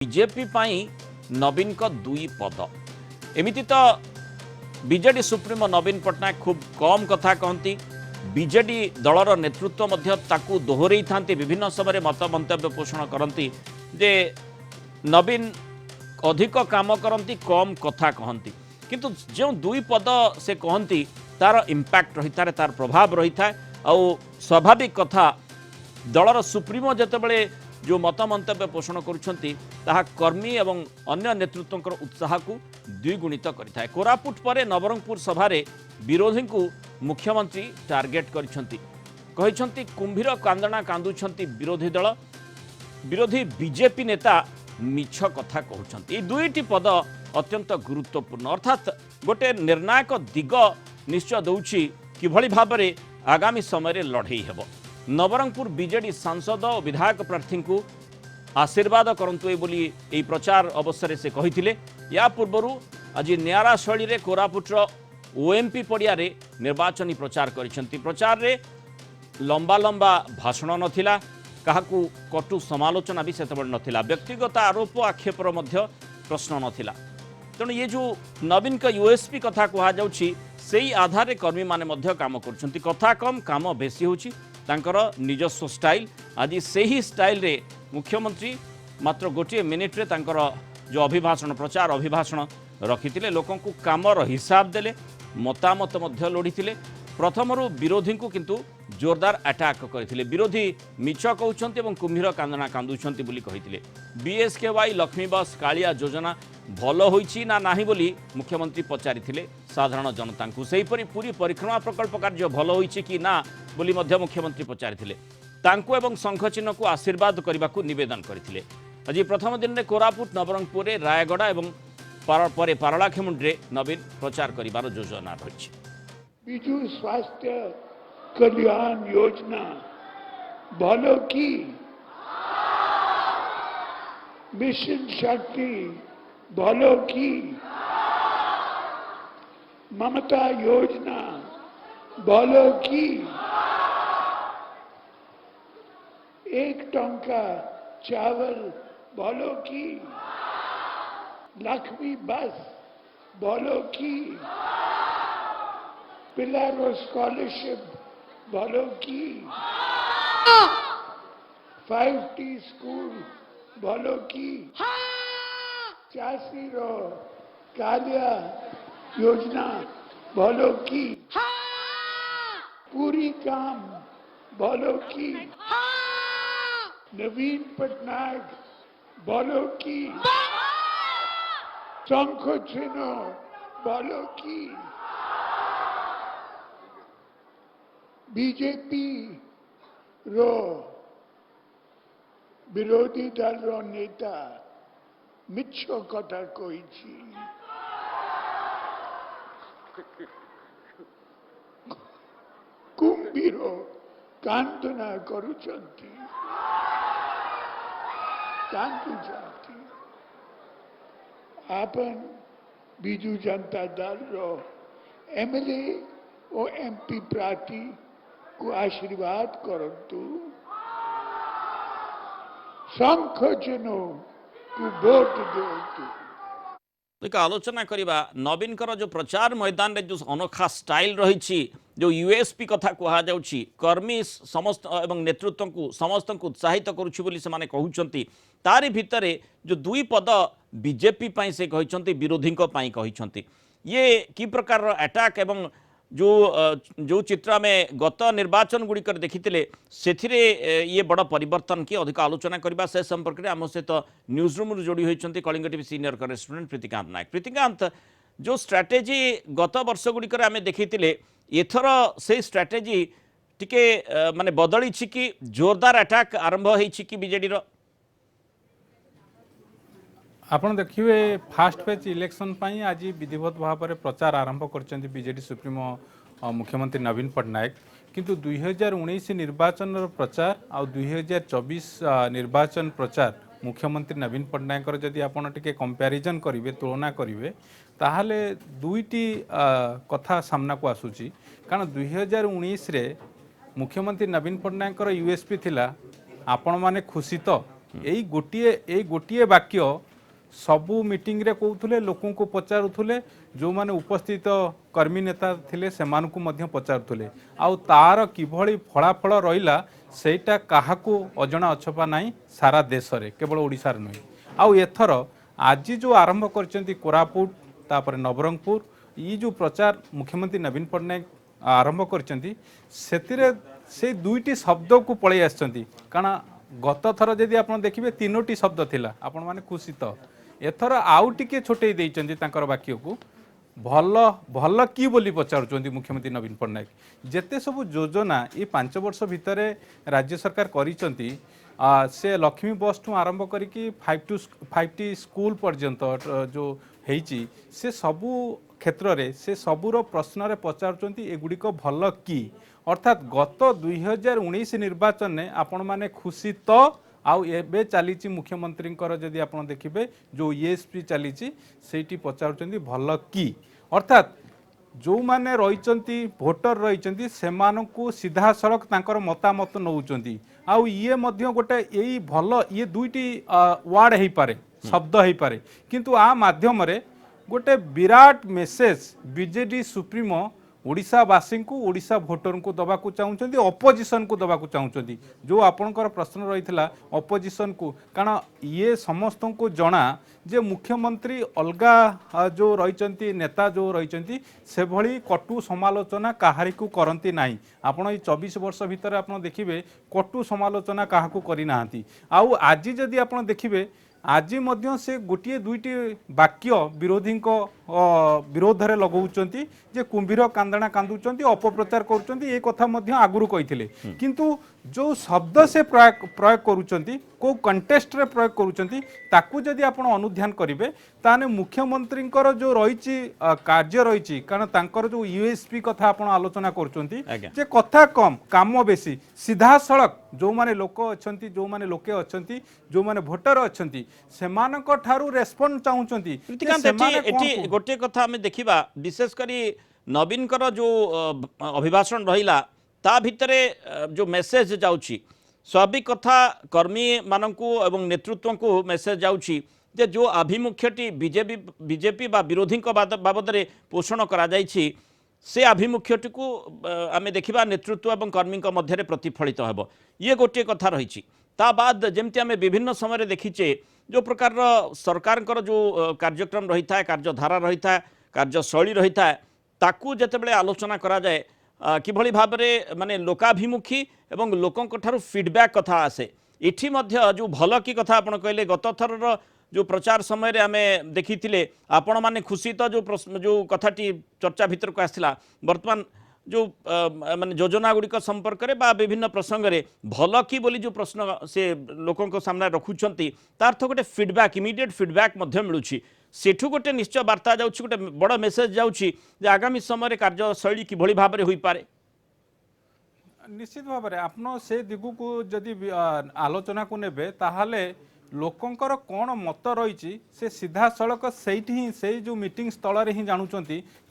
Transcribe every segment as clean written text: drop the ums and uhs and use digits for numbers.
BJP नवीन को दुई पद एमती तो बीजेडी सुप्रीमो नवीन पट्टनायक खूब कम कथा कहती। बीजेडी दलर नेतृत्व दोहरई था विभिन्न समय मत मंतव्य पोषण करती जे नवीन अधिक काम करती कम कथा कहती किंतु जो दुई पद से कहती तार इंपैक्ट रही था तार प्रभाव रही था। स्वाभाविक कथा दलर सुप्रीमो जितेबाला जो मत मंतव्य पोषण कर्मी एवं अन्य नेतृत्व उत्साह को द्विगुणित करें। कोरापुट पर नवरंगपुर सभारे विरोधी को मुख्यमंत्री टार्गेट कर कुंभीर कांदना कांदुछंती विरोधी दल विरोधी बीजेपी नेता मिछ कथा कहते। दुईटी पद अत्यंत गुरुत्वपूर्ण अर्थात गोटे निर्णायक दिग निश्चय दौछि किभली भाबरे आगामी समय लड़ई हेब। नवरंगपुर बीजेडी सांसद और विधायक प्रार्थी को आशीर्वाद करंतु बोली यह प्रचार अवसर से कही। या पूर्वर आज नियारा शैली कोरापुटर ओएमपी पड़िया निर्वाचनी प्रचार करिसेंती। प्रचार रे लंबा लंबा भाषण नथिला काहाकू कटु समालोचना भी सेतबड़ नथिला व्यक्तिगत आरोप आक्षेपर मध्य प्रश्न नथिला। तेणु ये जो नवीन का यूएसपी कथा कहा जाउछि सेही आधार कर्मी माने मध्य काम करछंती। कथा कम काम बेसी होछि तांकर निजस्व स्टाइल। आज से ही स्टाइल रे मुख्यमंत्री मात्र गोटे मिनिट रे तांकर जो अभिभाषण प्रचार अभिभाषण रखिथिले लोकों को कामर हिसाब देले मतामत मध्य लोड़ीथिले। प्रथमरु विरोधी को किंतु जोरदार अटैक करथिले। विरोधी मिछ कहउछंती एवं कुंभीर कांदना कांदुछंती बोली कहिथिले। बीएसकेवाई लक्ष्मी बस कालिया योजना भल होईछि ना नाही बोली मुख्यमंत्री पचारिथिले साधारण जनता को। सेहीपरि पूरी परिक्रमा प्रकल्प कार्य भल होईछि कि ना बोली मध्य मुख्यमंत्री पचारिथिले। तांको एवं संघ चिन्ह को आशीर्वाद करने को निवेदन करथिले। आज प्रथम दिन में कोरापुट नवरंगपुर रायगड़ा एवं परे पारलाखेमुंडी नवीन प्रचार करिवार योजना रही। बिजु स्वास्थ्य कल्याण योजना भलो की मिशन शक्ति भलो की ममता योजना भलो की 1 टंका चावल भलो की लक्ष्मी बस भलो की पिलारो स्कॉलरशिप भलो की 5T स्कूल भलो की चासी रो कालिया योजना भलो की पूरी काम भलो की नवीन पटनायक भलो की शंख चिन्ह भलो की बीजेपी रो विरोधी दल रो नेता मिछो कथा कही कुंभीर कांतना करुचंती कांदुचंती आपन बिजू जनता दल रो एमएलए और एमपी प्रार्थी को आशीर्वाद करंतु शंख चिन्ह को वोट देंतु। एक आलोचना करवा नवीन कर जो प्रचार मैदान रे जो अनोखा स्टाइल रही जो यूएसपी कथा कहा जाउछि कर्मी समस्त एवं नेतृत्व को समस्त को उत्साहित करुछि बोली से माने कहउछंती। तारि भितरे जो दुई पद बीजेपी पाई से कहउछंती विरोधी को पाई कहउछंती ये की प्रकार अटैक एवं जो चित्र में गत निर्वाचन गुड़िकर देखी से ये बड़ परिवर्तन की अधिक आलोचना करबा से संपर्क में आम सहित न्यूज रूम जोड़ी होती Kalinga TV senior correspondent Pritikant Nayak. Pritikant जो स्ट्राटेजी गत वर्ष गुड़िकर आम देखी एथर से स्ट्राटेजी टिके माने बदली कि जोरदार अटैक आरंभ होईछि कि बीजेडी रो आपन देखिए फास्ट फेज इलेक्शन पाई आज विधिवत भाव में प्रचार आरंभ कर बीजेडी सुप्रीमो मुख्यमंत्री नवीन पटनायक किंतु 2019 निर्वाचन प्रचार आ 2024 निर्वाचन प्रचार मुख्यमंत्री नवीन पटनायक जदि आपन टिके कंपैरिजन करिवे तुलना करिवे ताहले दुईटी कथा सामना को आसुची कारण 2019 रे मुख्यमंत्री नवीन पटनायक यूएसपी थिला आपण माने खुशी तो ଏଇ ଗୋଟିଏ ବାକ୍ୟ ସବୁ ମିଟିଂରେ କହୁଥିଲେ, ଲୋକଙ୍କୁ ପଚାରୁଥିଲେ, ଯେଉଁମାନେ ଉପସ୍ଥିତ କର୍ମୀ ନେତା ଥିଲେ ସେମାନଙ୍କୁ ମଧ୍ୟ ପଚାରୁଥିଲେ। ଆଉ ତାର କିଭଳି ଫଳାଫଳ ରହିଲା ସେଇଟା କାହାକୁ ଅଜଣା ଅଛପା ନାହିଁ ସାରା ଦେଶରେ, କେବଳ ଓଡ଼ିଶାରେ ନୁହେଁ। ଆଉ ଏଥର ଆଜି ଯେଉଁ ଆରମ୍ଭ କରିଛନ୍ତି କୋରାପୁଟ ତାପରେ ନବରଙ୍ଗପୁର, ଇ ଯେଉଁ ପ୍ରଚାର ମୁଖ୍ୟମନ୍ତ୍ରୀ ନବୀନ ପଟ୍ଟନାୟକ ଆରମ୍ଭ କରିଛନ୍ତି ସେଥିରେ ସେ ଦୁଇଟି ଶବ୍ଦକୁ ପଳେଇ ଆସିଛନ୍ତି। କାରଣ ଗତ ଥର ଯଦି ଆପଣ ଦେଖିବେ 3ଟି ଶବ୍ଦ ଥିଲା, ଆପଣମାନେ ଖୁସି ତ। ଏଥର ଆଉ ଟିକେ ଛୋଟେଇ ଦେଇଛନ୍ତି ତାଙ୍କର ବାକ୍ୟକୁ, ଭଲ ଭଲ କି ବୋଲି ପଚାରୁଛନ୍ତି ମୁଖ୍ୟମନ୍ତ୍ରୀ ନବୀନ ପଟ୍ଟନାୟକ। ଯେତେ ସବୁ ଯୋଜନା ଏ 5 ବର୍ଷ ଭିତରେ ରାଜ୍ୟ ସରକାର କରିଛନ୍ତି, ସେ ଲକ୍ଷ୍ମୀ ବସ୍ ଠୁ ଆରମ୍ଭ କରିକି 5ଟି ସ୍କୁଲ ପର୍ଯ୍ୟନ୍ତ ଯେଉଁ ହେଇଛି, ସେ ସବୁ କ୍ଷେତ୍ରରେ ସେ ସବୁର ପ୍ରଶ୍ନରେ ପଚାରୁଛନ୍ତି ଏଗୁଡ଼ିକ ଭଲ କି। ଅର୍ଥାତ୍ ଗତ 2019 ନିର୍ବାଚନରେ ଆପଣମାନେ ଖୁସି ତ, ଆଉ ଏବେ ଚାଲିଛି ମୁଖ୍ୟମନ୍ତ୍ରୀଙ୍କର ଯଦି ଆପଣ ଦେଖିବେ ଯେଉଁ ଇଏସ୍ପି ଚାଲିଛି ସେଇଠି ପଚାରୁଛନ୍ତି ଭଲ କି। ଅର୍ଥାତ୍ ଯେଉଁମାନେ ରହିଛନ୍ତି ଭୋଟର ରହିଛନ୍ତି ସେମାନଙ୍କୁ ସିଧାସଳଖ ତାଙ୍କର ମତାମତ ନେଉଛନ୍ତି। ଆଉ ଇଏ ମଧ୍ୟ ଗୋଟେ ଏଇ ଭଲ ଇଏ ଦୁଇଟି ୱାର୍ଡ ହେଇପାରେ, ଶବ୍ଦ ହେଇପାରେ, କିନ୍ତୁ ଆ ମାଧ୍ୟମରେ ଗୋଟେ ବିରାଟ ମେସେଜ ବିଜେଡି ସୁପ୍ରିମୋ ଓଡ଼ିଶାବାସୀଙ୍କୁ ଓଡ଼ିଶା ଭୋଟରଙ୍କୁ ଦେବାକୁ ଚାହୁଁଛନ୍ତି, ଅପୋଜିସନକୁ ଦେବାକୁ ଚାହୁଁଛନ୍ତି। ଯେଉଁ ଆପଣଙ୍କର ପ୍ରଶ୍ନ ରହିଥିଲା ଅପୋଜିସନକୁ, କାରଣ ଇଏ ସମସ୍ତଙ୍କୁ ଜଣା ଯେ ମୁଖ୍ୟମନ୍ତ୍ରୀ ଅଲଗା ଯେଉଁ ରହିଛନ୍ତି ନେତା ଯେଉଁ ରହିଛନ୍ତି ସେଭଳି କଟୁ ସମାଲୋଚନା କାହାରିକୁ କରନ୍ତି ନାହିଁ। ଆପଣ ଏଇ 24 ବର୍ଷ ଭିତରେ ଆପଣ ଦେଖିବେ କଟୁ ସମାଲୋଚନା କାହାକୁ କରିନାହାନ୍ତି। ଆଉ ଆଜି ଯଦି ଆପଣ ଦେଖିବେ ଆଜି ମଧ୍ୟ ସେ ଗୋଟିଏ ଦୁଇଟି ବାକ୍ୟ ବିରୋଧୀଙ୍କ ବିରୋଧରେ ଲଗାଉଛନ୍ତି ଯେ କୁମ୍ଭୀର କାନ୍ଦଣା କାନ୍ଦୁଛନ୍ତି, ଅପପ୍ରଚାର କରୁଛନ୍ତି, ଏ କଥା ମଧ୍ୟ ଆଗରୁ କହିଥିଲେ। କିନ୍ତୁ ଯେଉଁ ଶବ୍ଦ ସେ ପ୍ରୟୋଗ କରୁଛନ୍ତି, କେଉଁ କଣ୍ଟେଷ୍ଟରେ ପ୍ରୟୋଗ କରୁଛନ୍ତି, ତାକୁ ଯଦି ଆପଣ ଅନୁଧ୍ୟାନ କରିବେ ତାହେଲେ ମୁଖ୍ୟମନ୍ତ୍ରୀଙ୍କର ଯେଉଁ ରହିଛି କାର୍ଯ୍ୟ ରହିଛି, କାରଣ ତାଙ୍କର ଯେଉଁ ୟୁଏସ୍ପି କଥା ଆପଣ ଆଲୋଚନା କରୁଛନ୍ତି ଯେ କଥା କମ୍ କାମ ବେଶୀ, ସିଧାସଳଖ ଯେଉଁମାନେ ଲୋକ ଅଛନ୍ତି, ଯେଉଁମାନେ ଲୋକେ ଅଛନ୍ତି, ଯେଉଁମାନେ ଭୋଟର ଅଛନ୍ତି ସେମାନଙ୍କ ଠାରୁ ରେସ୍ପନ୍ସ ଚାହୁଁଛନ୍ତି। ଏଠି ଗୋଟିଏ କଥା ଆମେ ଦେଖିବା, ବିଶେଷ କରି ନବୀନଙ୍କର ଯେଉଁ ଅଭିଭାଷଣ ରହିଲା ତା ଭିତରେ ଯେଉଁ ମେସେଜ ଯାଉଛି, ସ୍ୱାଭାବିକ କଥା କର୍ମୀ ମାନଙ୍କୁ ଏବଂ ନେତୃତ୍ୱଙ୍କୁ ମେସେଜ ଯାଉଛି ଯେ ଯେଉଁ ଆଭିମୁଖ୍ୟଟି ବିଜେପି ବା ବିରୋଧୀଙ୍କ ବାବଦରେ ପୋଷଣ କରାଯାଇଛି ସେ ଆଭିମୁଖ୍ୟଟିକୁ ଆମେ ଦେଖିବା ନେତୃତ୍ୱ ଏବଂ କର୍ମୀଙ୍କ ମଧ୍ୟରେ ପ୍ରତିଫଳିତ ହେବ। ଇଏ ଗୋଟିଏ କଥା ରହିଛି। ତା ବାଦ ଯେମିତି ଆମେ ବିଭିନ୍ନ ସମୟରେ ଦେଖିଛେ ଯେଉଁ ପ୍ରକାରର ସରକାରଙ୍କର ଯେଉଁ କାର୍ଯ୍ୟକ୍ରମ ରହିଥାଏ, କାର୍ଯ୍ୟଧାରା ରହିଥାଏ, କାର୍ଯ୍ୟଶୈଳୀ ରହିଥାଏ, ତାକୁ ଯେତେବେଳେ ଆଲୋଚନା କରାଯାଏ କିଭଳି ଭାବରେ ମାନେ ଲୋକାଭିମୁଖୀ ଏବଂ ଲୋକଙ୍କ ଠାରୁ ଫିଡବ୍ୟାକ୍ କଥା ଆସେ। ଏଠି ମଧ୍ୟ ଯେଉଁ ଭଲ କି କଥା ଆପଣ କହିଲେ, ଗତ ଥରର जो प्रचार समय रे आमे देखिथिले आपण माने खुशी तो जो कथाटी चर्चा भीतर को आसला वर्तमान जो माने योजना गुड़िक संपर्क में बा विभिन्न प्रसंग रे भल कि बोली जो प्रश्न से लोकों को सामने रखुंट तार तो गोटे फीडबैक इमिडिएट फीडबैक मिलूँ सेठू गोटे निश्चय वार्ता जाउछि गोटे बड़ मेसेज जाउछि जे आगामी समय कार्यशैली किभଳି भाबरे होई पारे। निश्चित भाव में आपन से दिगु को जदि आलोचना को नेबे ताहाले लोकंकर कौन मत रही से सीधा सड़क से जो मीटिंग स्थल ही जानुंट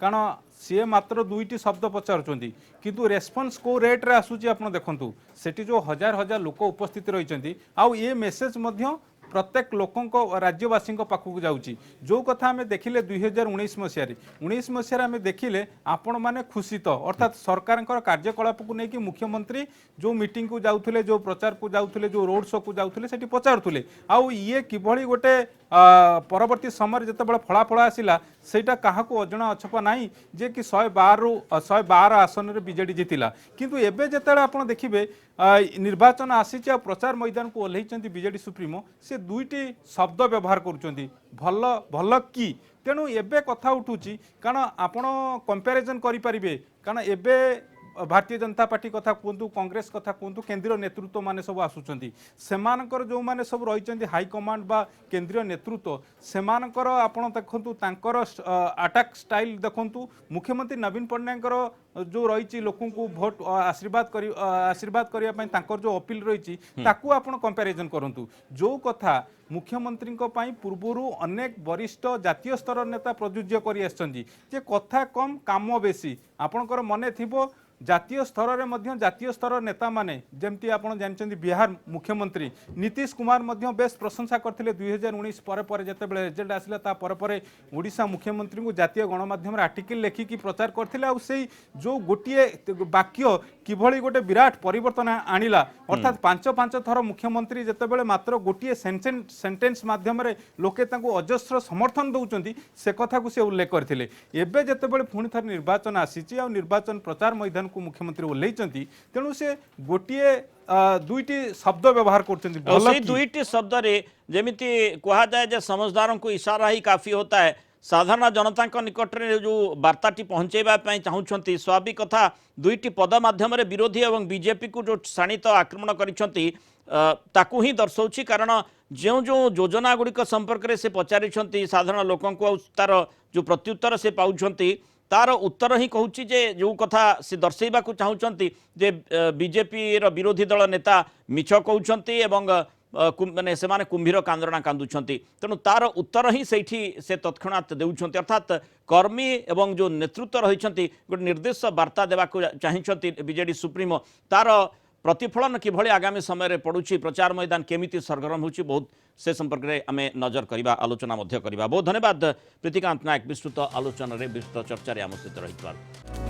कारण सी मात्र दुईटी शब्द पचारुंट किंतु रेस्पॉन्स को रेट रे आसूची आपन देखंतु सेठी जो हजार हजार लोक उपस्थित रही आउ ये मेसेज मध्य प्रत्येक लोकों राज्यवासी पाखक जाऊँगी जो कथा आम देखिले 2019 मसीह आम देखिले आपण मैंने खुशी तो अर्थात सरकार कार्यकलाप को लेकिन मुख्यमंत्री जो मीटिंग को जाऊे जो प्रचार को जाऊे जो रोड शो को जाऊे से पचारुले आउ ये किभली गोटे परवर्ती समय जिते फलाफल आसला सेटा क्या अजणा अछपा नहीं जे कि 112 आसन में बीजेडी जीतिला किंतु एबे जेतेबेले आपण देखिबे निर्वाचन आसी प्रचार मैदान को ओह्लैचंती बीजेडी सुप्रीमो से दुईटी शब्द व्यवहार करुचंती भल भल कि तेणु एबे कथा उठुची कारण आपण कंपैरिजन करि परिबे कारण एबे भारतीय जनता पार्टी कथा कहतु कांग्रेस कथा कहतु केंद्रीय नेतृत्व माने सब आसुचंती सेमानकर जो माने सब रही हाईकमांड बा केंद्रीय नेतृत्व सेमानकर आपण देखंतु तांकर अटैक स्टाइल देखंतु मुख्यमंत्री नवीन पट्टनायक जो रही लोकों को भोट आशीर्वाद करने तांकर जो अपील रही ताकू आपण कंपैरिजन करंतु जो कथा मुख्यमंत्री पूर्वर अनेक वरिष्ठ जातीय स्तर नेता प्रयोज्य कर कथा कम काम बेसी आपणकर मन थिबो जातीय स्तर में जातीय स्तर नेता माने जमती आप जानते बिहार मुख्यमंत्री नीतीश कुमार बेस प्रशंसा करते 2019 पर जिते रिजल्ट आसला ओडिशा मुख्यमंत्री को जातीय गणमाध्यम आर्टिकल लेखिकी प्रचार करते जो गोटे वाक्य किभली गोटे विराट परिवर्तन आनिला अर्थात पांच पांच थर मुख्यमंत्री जितेबाला मात्र गोटे सेंटेन्स माध्यम लोके अजस्र समर्थन दौरान से कथा को से उल्लेख करते एवं जितेबाला पुणी थर निर्वाचन आसी निर्वाचन प्रचार मैदान को मुख्यमंत्री ओह्लैंती तेणु से गोटे दुईटी शब्द व्यवहार कर दुईटी शब्द जमीती कह जाए जे समझदारों को इशारा ही काफी होता है साधारण जनता निकट में जो वार्ताटी पहुँचेवाई चाहूँगी स्वाभाविक कथा दुईटी पद माध्यम विरोधी और बीजेपी को जो शाणित आक्रमण करिसेंती ताकू ही दर्शाऊँ कारण जो जो योजना गुड़िक संपर्क में से पचारि साधारण लोकों को तार जो प्रत्युत्तर से पाँच तार उत्तर ही कहूँ जे जो कथा से दर्शैवा चाहूँगी जे बीजेपी विरोधी दल नेता मिछ कहते माने से माने कुंभीर कांदना कांदुछंती तेणु तार उत्तर ही से तत्क्षणात देउछंती अर्थात कर्मी एवं जो नेतृत्व रही गोटे निर्देश वार्ता देवाक चाहते बीजेडी सुप्रीमो तार प्रतिफलन किभली आगामी समय पड़ुछि प्रचार मैदान केमिति सरगरम होछि बहुत से संपर्क में आम नजर करवा आलोचना बहुत धन्यवाद प्रीतिकांत नायक विस्तृत आलोचन विस्तृत चर्चा आम सहित रही।